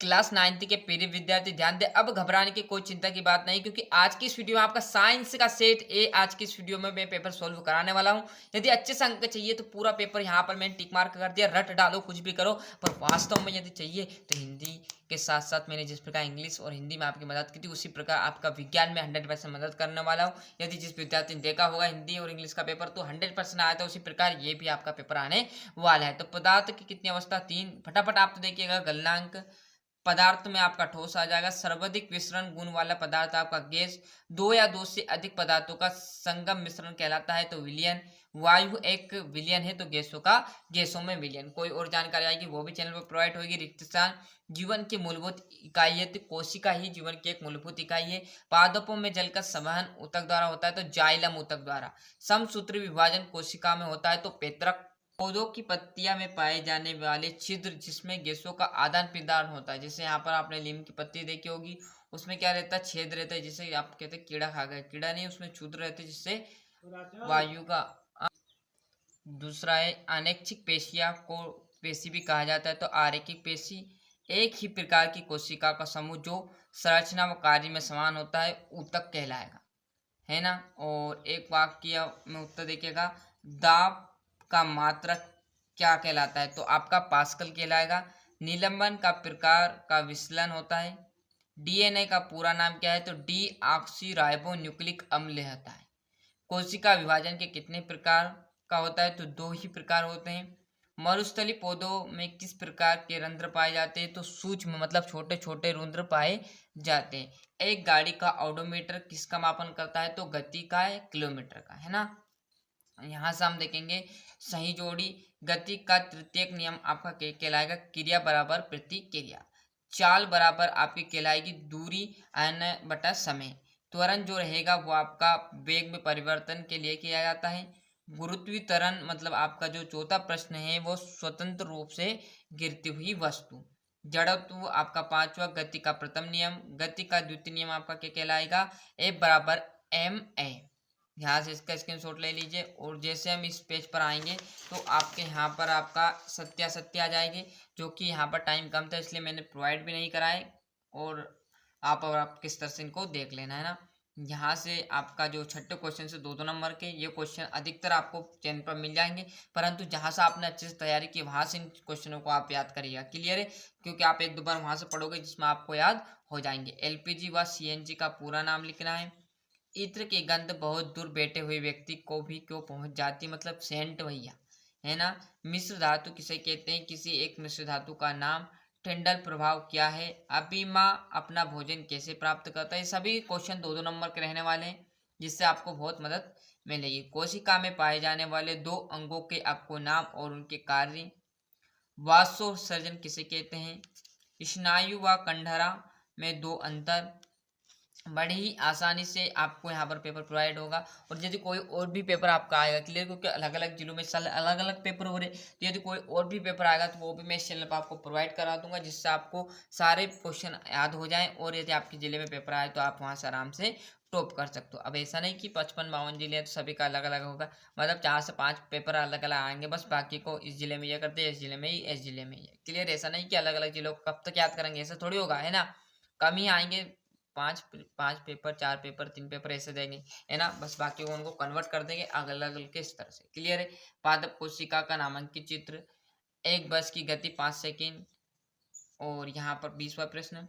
Class 9th के प्रिय विद्यार्थी ध्यान दें। अब घबराने की कोई चिंता की बात नहीं, क्योंकि आज की इस वीडियो में आपका साइंस का सेट ए आज की इस वीडियो में मैं पेपर सॉल्व कराने वाला हूं। यदि अच्छे से अंक चाहिए तो पूरा पेपर यहां पर मैंने टिक मार्क कर दिया, रट डालो कुछ भी करो। पर वास्तव में यदि चाहिए तो हिंदी के साथ साथ मैंने जिस प्रकार इंग्लिश और हिंदी में आपकी मदद की थी, उसी प्रकार आपका विज्ञान में 100% मदद करने वाला हूँ। यदि जिस विद्यार्थी ने देखा होगा हिंदी और इंग्लिश का पेपर तो 100% आया था, उसी प्रकार ये भी आपका पेपर आने वाला है। तो पदार्थ की कितनी अवस्था? 3। फटाफट आप तो देखिएगा। गलनांक पदार्थ में आपका ठोस आ जाएगा। सर्वाधिक मिश्रण गुण वाला पदार्थ आपका गैस। दो या दो से अधिक पदार्थों का संगम मिश्रण कहलाता है तो विलयन। वायु एक विलयन है तो गैसों का गैसों में विलयन। कोई और जानकारी आएगी वो भी चैनल पर प्रोवाइड होगी। रिक्त स्थान जीवन की मूलभूत इकाई है तो कोशिका ही जीवन की एक मूलभूत इकाई है। पादपों में जल का संवहन ऊतक द्वारा होता है तो जाइलम ऊतक द्वारा। समसूत्री विभाजन कोशिका में होता है तो पेत्रक। पौधों की पत्तियां में पाए जाने वाले छिद्र जिसमें गैसों का आदान प्रदान होता है, जैसे यहाँ पर आपने नीम की पत्ती देखी होगी, उसमें क्या रहता है? छेद रहता है, जिसे आप कहते हैं कीड़ा खा गया। कीड़ा नहीं, उसमें छिद्र रहते हैं जिससे वायु का दूसरा है अनैच्छिक पेशिया को पेशी भी कहा जाता है तो आरेखिक पेशी एक ही प्रकार की कोशिका का समूह जो संरचना व कार्य में समान होता है ऊतक कहलाएगा, है ना। और एक वाक्य में उत्तर देखिएगा। दाब का मात्रक क्या कहलाता है तो आपका पास्कल कहलाएगा। निलंबन का प्रकार का विचलन होता है। डीएनए का पूरा नाम क्या है तो डी ऑक्सी राइबो न्यूक्लिक अम्ल होता है। कोशिका विभाजन के कितने प्रकार का होता है तो दो ही प्रकार होते हैं। मरुस्थलीय पौधों में किस प्रकार के रंध्र पाए जाते हैं तो सूक्ष्म मतलब छोटे छोटे रंध्र पाए जाते हैं। एक गाड़ी का ऑडोमीटर किसका मापन करता है तो गति का है, किलोमीटर का, है ना। यहाँ से हम देखेंगे सही जोड़ी। गति का तृतीयक नियम आपका कहलाएगा क्रिया बराबर प्रतिक्रिया। चाल बराबर आपकी कहलाएगी दूरी n बटा समय। त्वरण जो रहेगा वो आपका वेग में परिवर्तन के लिए किया जाता है। गुरुत्वीकरण मतलब आपका जो चौथा प्रश्न है वो स्वतंत्र रूप से गिरती हुई वस्तु। जड़त्व आपका पांचवा। गति का प्रथम नियम। गति का द्वितीय नियम आपका क्या कहलाएगा? F बराबर ma। यहाँ से इसका स्क्रीनशॉट ले लीजिए। और जैसे हम इस पेज पर आएंगे तो आपके यहाँ पर आपका सत्यासत्य आ जाएगी, जो कि यहाँ पर टाइम कम था इसलिए मैंने प्रोवाइड भी नहीं कराए। और आप किस तरह से इनको देख लेना, है ना। यहाँ से आपका जो छठे क्वेश्चन से दो दो नंबर के ये क्वेश्चन अधिकतर आपको चैनल पर मिल जाएंगे, परंतु जहाँ से आपने अच्छे से तैयारी की वहाँ से इन क्वेश्चनों को आप याद करिएगा। क्लियर है? क्योंकि आप एक दो बार वहाँ से पढ़ोगे जिसमें आपको याद हो जाएंगे। एलपीजी व सीएनजी का पूरा नाम लिखना है। इत्र की गंध बहुत दूर बैठे हुए व्यक्ति को भी क्यों पहुंच जाती, मतलब सेंट भैया, है ना। मिश्र धातु किसे कहते हैं? किसी एक मिश्र धातु का नाम। टिंडल प्रभाव क्या है? अबीमा अपना भोजन कैसे प्राप्त करता है? सभी क्वेश्चन दो दो नंबर के रहने वाले हैं, जिससे आपको बहुत मदद मिलेगी। कोशिका में पाए जाने वाले दो अंगों के आपको नाम और उनके कार्य। वाष्पोत्सर्जन किसे कहते हैं? स्नायु व कंडरा में दो अंतर। बड़ी ही आसानी से आपको यहाँ पर पेपर प्रोवाइड होगा। और यदि कोई और भी पेपर आपका आएगा, क्लियर, क्योंकि अलग अलग जिलों में साल अलग अलग पेपर हो रहे, तो यदि कोई और भी पेपर आएगा तो वो भी मैं इस चैनल पर आपको प्रोवाइड करा दूंगा, जिससे आपको सारे क्वेश्चन याद हो जाएं। और यदि आपके जिले में पेपर आए तो आप वहाँ से आराम से टॉप कर सकते हो। अब ऐसा नहीं कि 55-52 जिले हैं तो सभी का अलग अलग होगा, मतलब 4 से 5 पेपर अलग अलग आएंगे, बस बाकी को इस जिले में ये करते हैं, इस जिले में ही, इस जिले में ही। क्लियर? ऐसा नहीं कि अलग अलग जिलों को कब तक याद करेंगे, ऐसा थोड़ी होगा, है ना। कम ही आएंगे, पांच पांच पेपर, 4 पेपर, 3 पेपर ऐसे देंगे, है ना। बस बाकी को उनको कन्वर्ट कर देंगे अलग अलग के इस तरह से। क्लियर है? पादप कोशिका का नामांकित चित्र। एक बस की गति 5 सेकेंड। और यहाँ पर 20वां प्रश्न,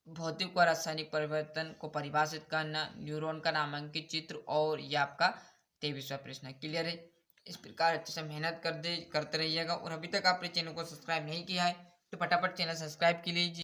भौतिक व रासायनिक परिवर्तन को परिभाषित करना, न्यूरॉन का नामांकित चित्र। और ये आपका 23वां प्रश्न है। क्लियर है? इस प्रकार अच्छे से मेहनत करते रहिएगा। और अभी तक आपने चैनल को सब्सक्राइब नहीं किया है तो फटाफट चैनल सब्सक्राइब कर लीजिए।